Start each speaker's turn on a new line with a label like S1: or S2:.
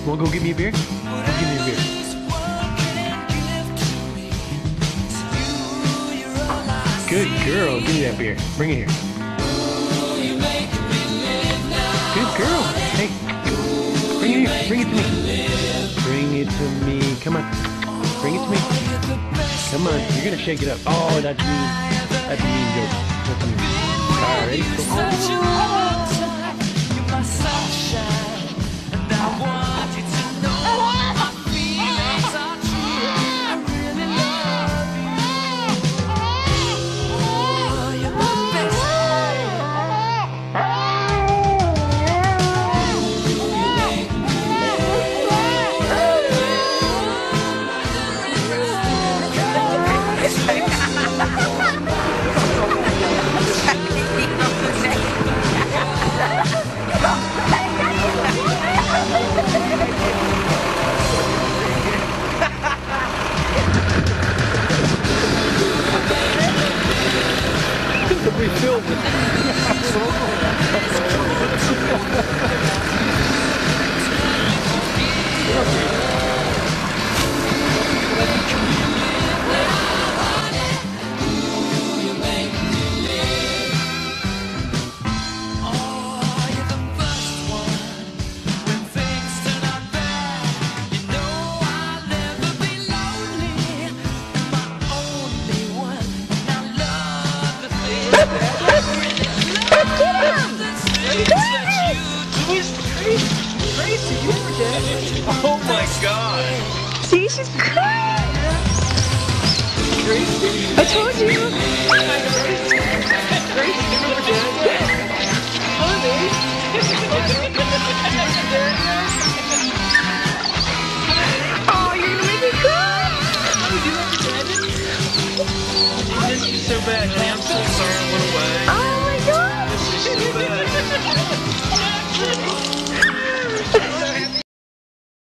S1: Wanna go get me a beer? Go give me a beer. Good girl. Give me that beer. Bring it here. Good girl. Hey. Bring it here. Bring it to me. Bring it to me. Come on. Bring it to me. Come on. You're gonna shake it up. Oh, that's mean. That's a mean joke. That's mean. Alright, ready? We filmed it.
S2: Oh my god!
S3: See, she's crying! I told you!